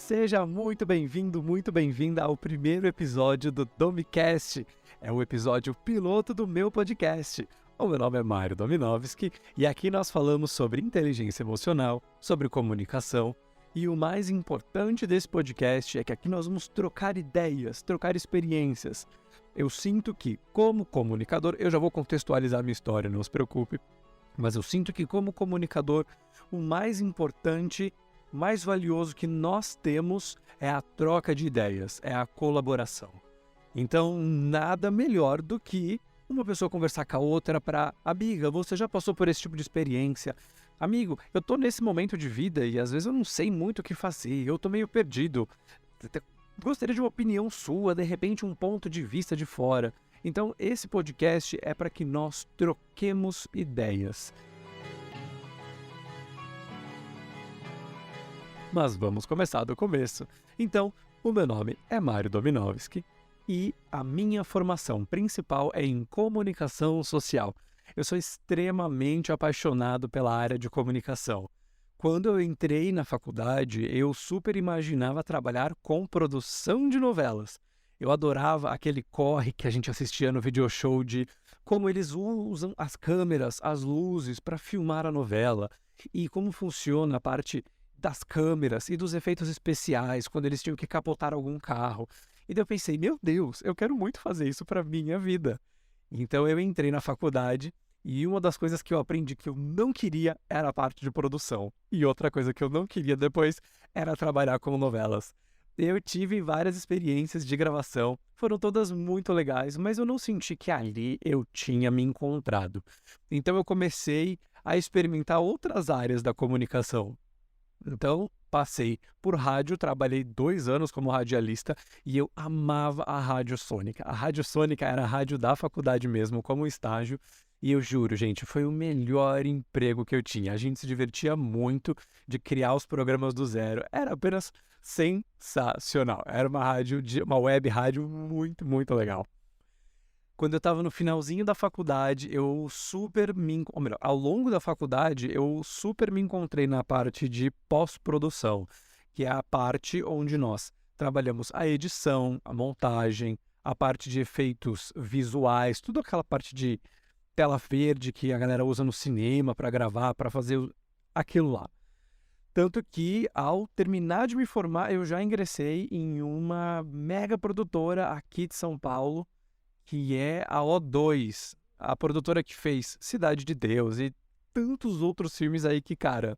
Seja muito bem-vindo, muito bem-vinda ao primeiro episódio do Domicast. É o episódio piloto do meu podcast. O meu nome é Mário Dominovski e aqui nós falamos sobre inteligência emocional, sobre comunicação e o mais importante desse podcast é que aqui nós vamos trocar ideias, trocar experiências. Eu sinto que, como comunicador, eu já vou contextualizar minha história, não se preocupe, mas eu sinto que como comunicador, o mais importante, mais valioso que nós temos é a troca de ideias, é a colaboração. Então, nada melhor do que uma pessoa conversar com a outra para, amiga, você já passou por esse tipo de experiência? Amigo, eu tô nesse momento de vida e às vezes eu não sei muito o que fazer, eu tô meio perdido. Gostaria de uma opinião sua, de repente um ponto de vista de fora. Então, esse podcast é para que nós troquemos ideias. Mas vamos começar do começo. Então, o meu nome é Mário Dominovski e a minha formação principal é em comunicação social. Eu sou extremamente apaixonado pela área de comunicação. Quando eu entrei na faculdade, eu super imaginava trabalhar com produção de novelas. Eu adorava aquele corre que a gente assistia no video show de como eles usam as câmeras, as luzes para filmar a novela e como funciona a parte das câmeras e dos efeitos especiais quando eles tinham que capotar algum carro. E daí eu pensei, meu Deus, eu quero muito fazer isso para minha vida. Então eu entrei na faculdade e uma das coisas que eu aprendi que eu não queria era a parte de produção. E outra coisa que eu não queria depois era trabalhar com novelas. Eu tive várias experiências de gravação, foram todas muito legais, mas eu não senti que ali eu tinha me encontrado. Então eu comecei a experimentar outras áreas da comunicação. Então, passei por rádio, trabalhei 2 anos como radialista e eu amava a Rádio Sônica. A Rádio Sônica era a rádio da faculdade mesmo, como estágio, e eu juro, gente, foi o melhor emprego que eu tinha. A gente se divertia muito de criar os programas do zero. Era apenas sensacional. Era uma web rádio muito, muito legal. Quando eu estava no finalzinho da faculdade, ao longo da faculdade, eu super me encontrei na parte de pós-produção, que é a parte onde nós trabalhamos a edição, a montagem, a parte de efeitos visuais, tudo aquela parte de tela verde que a galera usa no cinema para gravar, para fazer aquilo lá. Tanto que, ao terminar de me formar, eu já ingressei em uma mega produtora aqui de São Paulo, que é a O2, a produtora que fez Cidade de Deus e tantos outros filmes aí que, cara...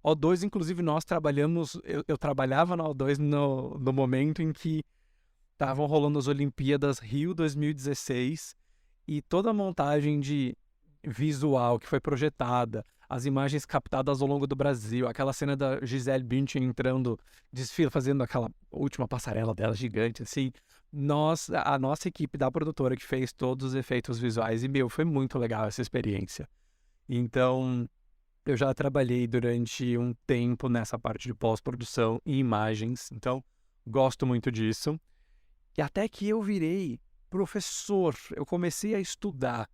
O2, inclusive, nós trabalhamos... Eu trabalhava na O2 no momento em que estavam rolando as Olimpíadas Rio 2016 e toda a montagem de visual que foi projetada, as imagens captadas ao longo do Brasil, aquela cena da Gisele Bündchen entrando, desfile, fazendo aquela última passarela dela gigante, assim, a nossa equipe da produtora que fez todos os efeitos visuais, e, foi muito legal essa experiência. Então, eu já trabalhei durante um tempo nessa parte de pós-produção e imagens, então, gosto muito disso. E até que eu virei professor, eu comecei a estudar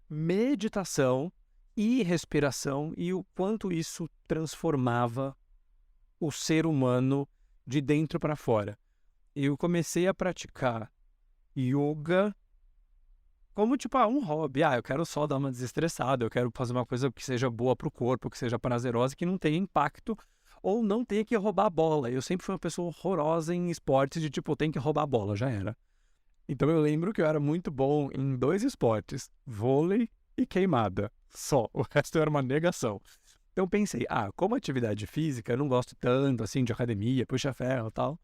meditação e respiração e o quanto isso transformava o ser humano de dentro para fora. Eu comecei a praticar yoga como um hobby. Eu quero só dar uma desestressada, eu quero fazer uma coisa que seja boa para o corpo, que seja prazerosa, que não tenha impacto ou não tenha que roubar a bola. Eu sempre fui uma pessoa horrorosa em esportes de tem que roubar a bola, já era. Então eu lembro que eu era muito bom em 2 esportes, vôlei e queimada. Só, o resto era uma negação. Então pensei, como atividade física, eu não gosto tanto assim de academia, puxa-ferro e tal.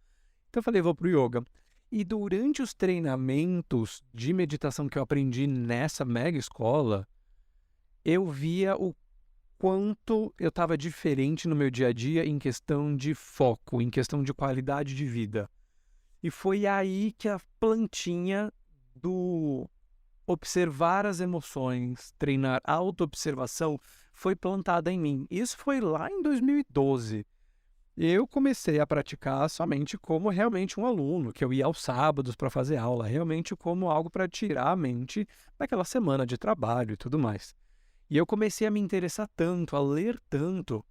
Então eu falei, vou pro yoga. E durante os treinamentos de meditação que eu aprendi nessa mega escola, eu via o quanto eu estava diferente no meu dia a dia em questão de foco, em questão de qualidade de vida. E foi aí que a plantinha do observar as emoções, treinar autoobservação, foi plantada em mim. Isso foi lá em 2012. Eu comecei a praticar somente como realmente um aluno, que eu ia aos sábados para fazer aula, realmente como algo para tirar a mente daquela semana de trabalho e tudo mais. E eu comecei a me interessar tanto, a ler tanto,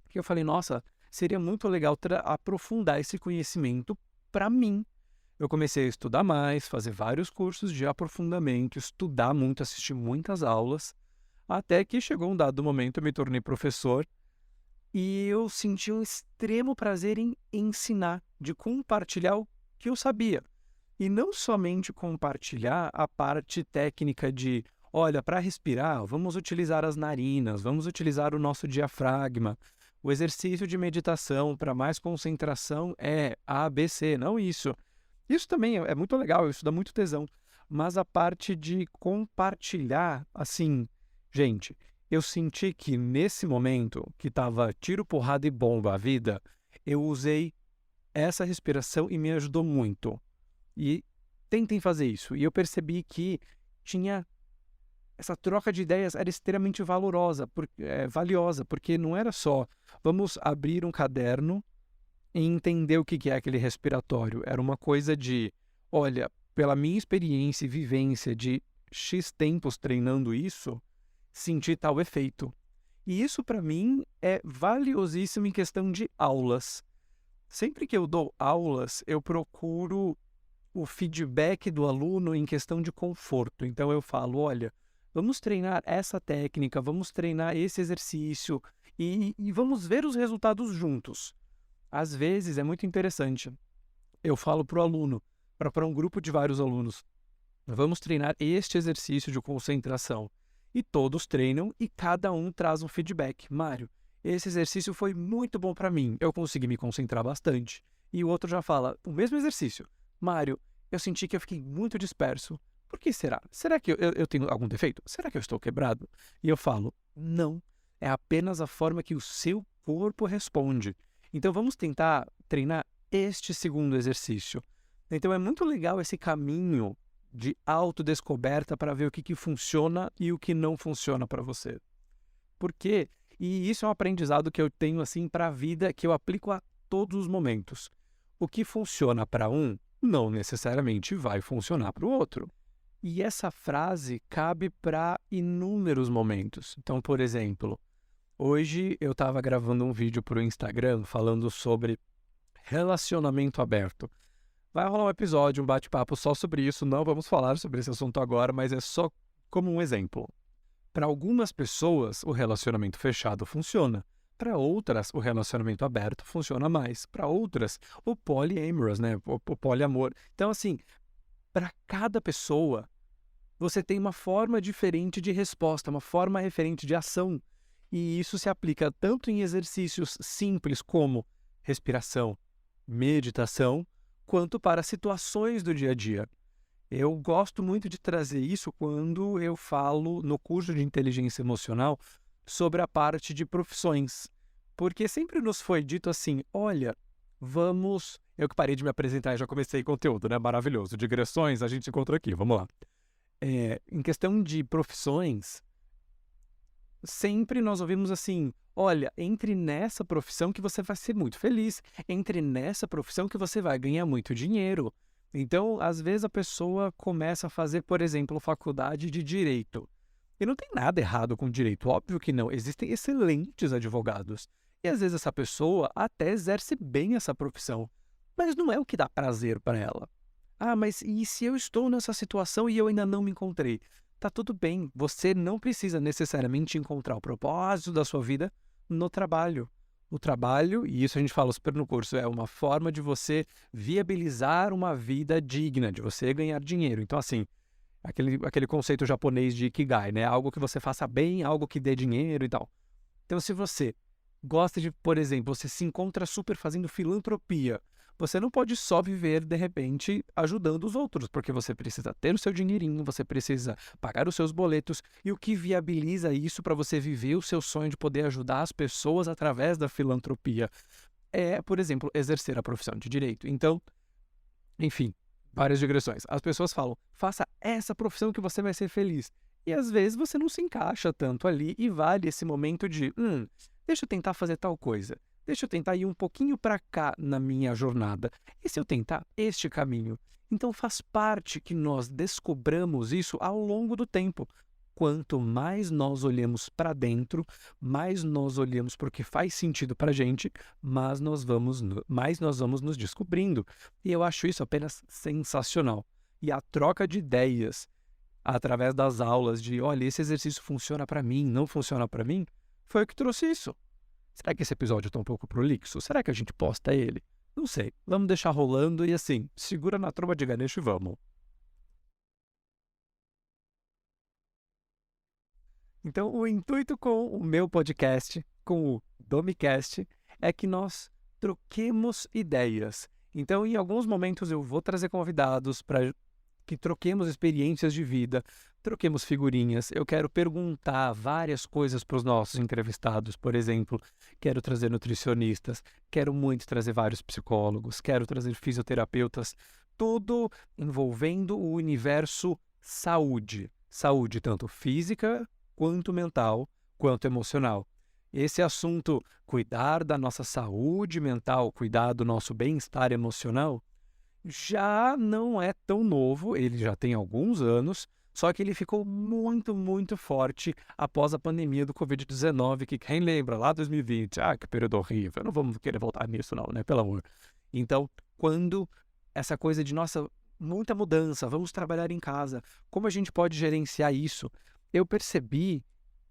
que eu falei, nossa, seria muito legal aprofundar esse conhecimento para mim. Eu comecei a estudar mais, fazer vários cursos de aprofundamento, estudar muito, assistir muitas aulas, até que chegou um dado momento, eu me tornei professor e eu senti um extremo prazer em ensinar, de compartilhar o que eu sabia. E não somente compartilhar a parte técnica de, olha, para respirar, vamos utilizar as narinas, vamos utilizar o nosso diafragma. O exercício de meditação para mais concentração é A, B, C, não isso. Isso também é muito legal, isso dá muito tesão. Mas a parte de compartilhar, assim, gente, eu senti que nesse momento, que estava tiro, porrada e bomba a vida, eu usei essa respiração e me ajudou muito. E tentem fazer isso. E eu percebi que tinha essa troca de ideias era extremamente valiosa, porque não era só vamos abrir um caderno e entender o que é aquele respiratório. Era uma coisa de, olha, pela minha experiência e vivência de X tempos treinando isso, senti tal efeito. E isso, para mim, é valiosíssimo em questão de aulas. Sempre que eu dou aulas, eu procuro o feedback do aluno em questão de conforto. Então, eu falo, olha, vamos treinar essa técnica, vamos treinar esse exercício e vamos ver os resultados juntos. Às vezes, é muito interessante. Eu falo para o aluno, para um grupo de vários alunos, vamos treinar este exercício de concentração. E todos treinam e cada um traz um feedback. Mário, esse exercício foi muito bom para mim, eu consegui me concentrar bastante. E o outro já fala, o mesmo exercício. Mário, eu senti que eu fiquei muito disperso. Por que será? Será que eu tenho algum defeito? Será que eu estou quebrado? E eu falo, não. É apenas a forma que o seu corpo responde. Então vamos tentar treinar este segundo exercício. Então é muito legal esse caminho de autodescoberta para ver o que funciona e o que não funciona para você. Por quê? E isso é um aprendizado que eu tenho assim para a vida, que eu aplico a todos os momentos. O que funciona para um, não necessariamente vai funcionar para o outro. E essa frase cabe para inúmeros momentos. Então, por exemplo, hoje eu estava gravando um vídeo para o Instagram falando sobre relacionamento aberto. Vai rolar um episódio, um bate-papo só sobre isso. Não vamos falar sobre esse assunto agora, mas é só como um exemplo. Para algumas pessoas, o relacionamento fechado funciona. Para outras, o relacionamento aberto funciona mais. Para outras, o polyamorous, né? O poliamor. Então, assim, para cada pessoa, você tem uma forma diferente de resposta, uma forma diferente de ação. E isso se aplica tanto em exercícios simples como respiração, meditação, quanto para situações do dia a dia. Eu gosto muito de trazer isso quando eu falo no curso de inteligência emocional sobre a parte de profissões. Porque sempre nos foi dito assim, olha, vamos... Eu que parei de me apresentar e já comecei conteúdo, né? Maravilhoso. Digressões, a gente se encontra aqui, vamos lá. Em questão de profissões, sempre nós ouvimos assim, olha, entre nessa profissão que você vai ser muito feliz, entre nessa profissão que você vai ganhar muito dinheiro. Então, às vezes a pessoa começa a fazer, por exemplo, faculdade de direito. E não tem nada errado com direito, óbvio que não, existem excelentes advogados. E às vezes essa pessoa até exerce bem essa profissão, mas não é o que dá prazer para ela. Ah, mas e se eu estou nessa situação e eu ainda não me encontrei? Tá tudo bem, você não precisa necessariamente encontrar o propósito da sua vida no trabalho. O trabalho, e isso a gente fala super no curso, é uma forma de você viabilizar uma vida digna, de você ganhar dinheiro. Então, assim, aquele conceito japonês de Ikigai, né? Algo que você faça bem, algo que dê dinheiro e tal. Então, se você gosta de, por exemplo, você se encontra super fazendo filantropia, você não pode só viver, de repente, ajudando os outros, porque você precisa ter o seu dinheirinho, você precisa pagar os seus boletos, e o que viabiliza isso para você viver o seu sonho de poder ajudar as pessoas através da filantropia é, por exemplo, exercer a profissão de direito. Então, enfim, várias digressões. As pessoas falam, faça essa profissão que você vai ser feliz. E às vezes você não se encaixa tanto ali e vale esse momento de, deixa eu tentar fazer tal coisa. Deixa eu tentar ir um pouquinho para cá na minha jornada. E se eu tentar este caminho? Então faz parte que nós descobramos isso ao longo do tempo. quanto mais nós olhamos para dentro, mais nós olhamos para o que faz sentido para a gente, mais nós vamos nos descobrindo. E eu acho isso apenas sensacional. E a troca de ideias através das aulas de, olha, esse exercício funciona para mim, não funciona para mim, foi o que trouxe isso. Será que esse episódio está um pouco prolixo? Será que a gente posta ele? Não sei. Vamos deixar rolando e assim, segura na tromba de Ganesh e vamos. Então, o intuito com o meu podcast, com o Domicast, é que nós troquemos ideias. Então, em alguns momentos eu vou trazer convidados para que troquemos experiências de vida, troquemos figurinhas. Eu quero perguntar várias coisas para os nossos entrevistados, por exemplo, quero trazer nutricionistas, quero muito trazer vários psicólogos, quero trazer fisioterapeutas, tudo envolvendo o universo saúde. Saúde tanto física, quanto mental, quanto emocional. Esse assunto, cuidar da nossa saúde mental, cuidar do nosso bem-estar emocional, já não é tão novo, ele já tem alguns anos, só que ele ficou muito, muito forte após a pandemia do Covid-19, que quem lembra, lá 2020, que período horrível, não vamos querer voltar nisso não, né, pelo amor. Então, quando essa coisa de, nossa, muita mudança, vamos trabalhar em casa, como a gente pode gerenciar isso? Eu percebi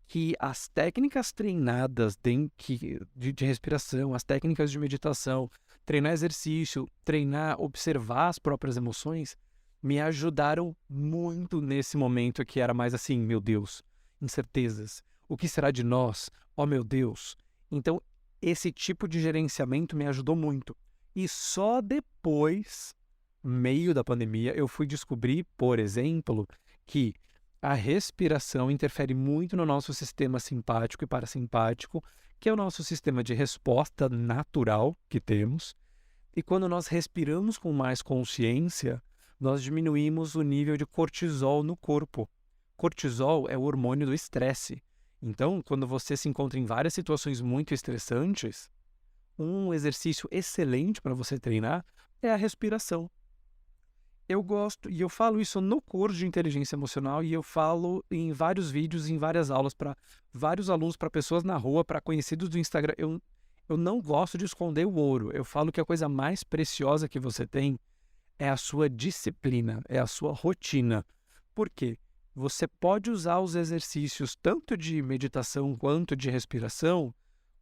que as técnicas treinadas de respiração, as técnicas de meditação, treinar exercício, treinar, observar as próprias emoções, me ajudaram muito nesse momento que era mais assim, meu Deus, incertezas. O que será de nós? Oh, meu Deus. Então, esse tipo de gerenciamento me ajudou muito. E só depois, meio da pandemia, eu fui descobrir, por exemplo, que a respiração interfere muito no nosso sistema simpático e parasimpático, que é o nosso sistema de resposta natural que temos. E quando nós respiramos com mais consciência, nós diminuímos o nível de cortisol no corpo. Cortisol é o hormônio do estresse. Então, quando você se encontra em várias situações muito estressantes, um exercício excelente para você treinar é a respiração. Eu gosto, e eu falo isso no curso de inteligência emocional, e eu falo em vários vídeos, em várias aulas, para vários alunos, para pessoas na rua, para conhecidos do Instagram. Eu não gosto de esconder o ouro. Eu falo que a coisa mais preciosa que você tem é a sua disciplina, é a sua rotina. Por quê? Você pode usar os exercícios tanto de meditação quanto de respiração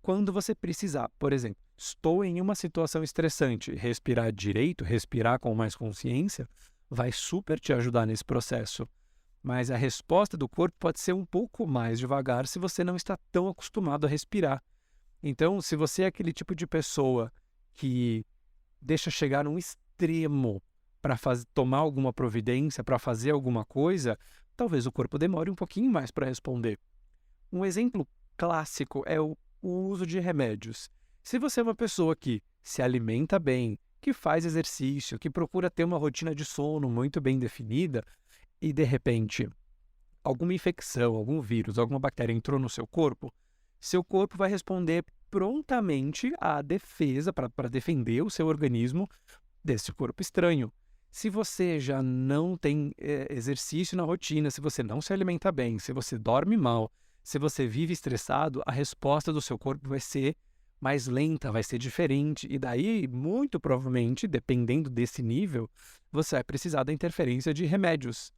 quando você precisar. Por exemplo, estou em uma situação estressante, respirar direito, respirar com mais consciência, vai super te ajudar nesse processo. Mas a resposta do corpo pode ser um pouco mais devagar se você não está tão acostumado a respirar. Então, se você é aquele tipo de pessoa que deixa chegar num extremo para tomar alguma providência, para fazer alguma coisa, talvez o corpo demore um pouquinho mais para responder. Um exemplo clássico é o uso de remédios. Se você é uma pessoa que se alimenta bem, que faz exercício, que procura ter uma rotina de sono muito bem definida, e de repente alguma infecção, algum vírus, alguma bactéria entrou no seu corpo vai responder prontamente à defesa, para defender o seu organismo desse corpo estranho. Se você já não tem exercício na rotina, se você não se alimenta bem, se você dorme mal, se você vive estressado, a resposta do seu corpo vai ser mais lenta, vai ser diferente. E daí, muito provavelmente, dependendo desse nível, você vai precisar da interferência de remédios.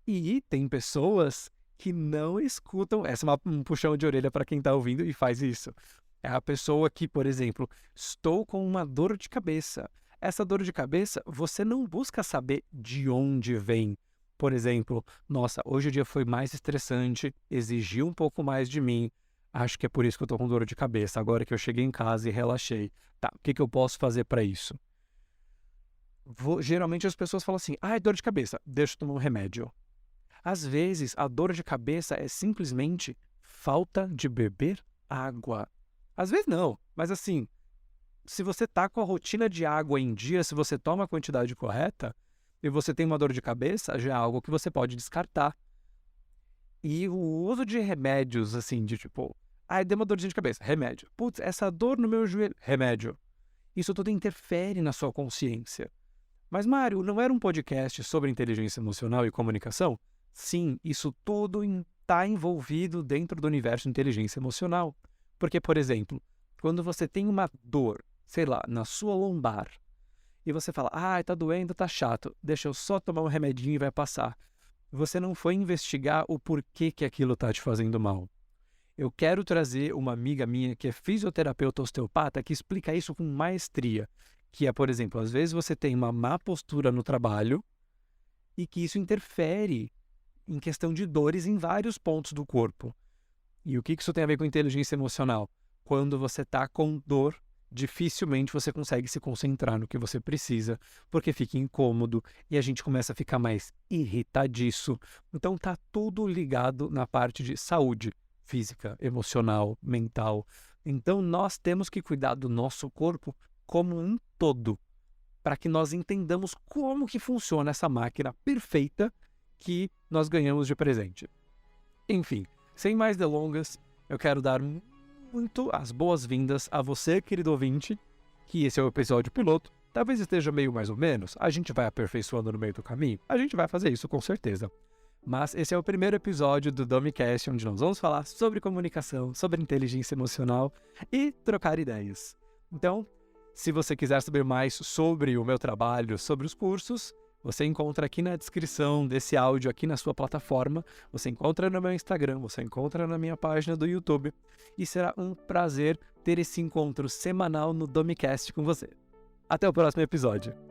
E tem pessoas que não escutam. Essa é um puxão de orelha para quem está ouvindo e faz isso. É a pessoa que, por exemplo, estou com uma dor de cabeça. Essa dor de cabeça, você não busca saber de onde vem. Por exemplo, nossa, hoje o dia foi mais estressante, exigiu um pouco mais de mim. Acho que é por isso que eu estou com dor de cabeça, agora que eu cheguei em casa e relaxei. Tá, o que eu posso fazer para isso? Geralmente as pessoas falam assim, é dor de cabeça, deixa eu tomar um remédio. Às vezes, a dor de cabeça é simplesmente falta de beber água. Às vezes não, mas assim, se você está com a rotina de água em dia, se você toma a quantidade correta e você tem uma dor de cabeça, já é algo que você pode descartar. E o uso de remédios, assim, de tipo, deu uma dorzinha de cabeça, remédio. Putz, essa dor no meu joelho, remédio. Isso tudo interfere na sua consciência. Mas, Mário, não era um podcast sobre inteligência emocional e comunicação? Sim, isso tudo está envolvido dentro do universo de inteligência emocional. Porque, por exemplo, quando você tem uma dor, sei lá, na sua lombar, e você fala, tá doendo, tá chato, deixa eu só tomar um remedinho e vai passar. Você não foi investigar o porquê que aquilo está te fazendo mal. Eu quero trazer uma amiga minha que é fisioterapeuta osteopata que explica isso com maestria. Que é, por exemplo, às vezes você tem uma má postura no trabalho e que isso interfere em questão de dores em vários pontos do corpo. E o que isso tem a ver com inteligência emocional? Quando você está com dor, dificilmente você consegue se concentrar no que você precisa, porque fica incômodo e a gente começa a ficar mais irritadiço. Então tá tudo ligado na parte de saúde física, emocional, mental. Então nós temos que cuidar do nosso corpo como um todo, para que nós entendamos como que funciona essa máquina perfeita que nós ganhamos de presente. Enfim, sem mais delongas, eu quero dar muito as boas-vindas a você, querido ouvinte, que esse é o episódio piloto. Talvez esteja meio mais ou menos, a gente vai aperfeiçoando no meio do caminho, a gente vai fazer isso com certeza. Mas esse é o primeiro episódio do Domicast, onde nós vamos falar sobre comunicação, sobre inteligência emocional e trocar ideias. Então, se você quiser saber mais sobre o meu trabalho, sobre os cursos, você encontra aqui na descrição desse áudio, aqui na sua plataforma. Você encontra no meu Instagram, você encontra na minha página do YouTube. E será um prazer ter esse encontro semanal no Domicast com você. Até o próximo episódio.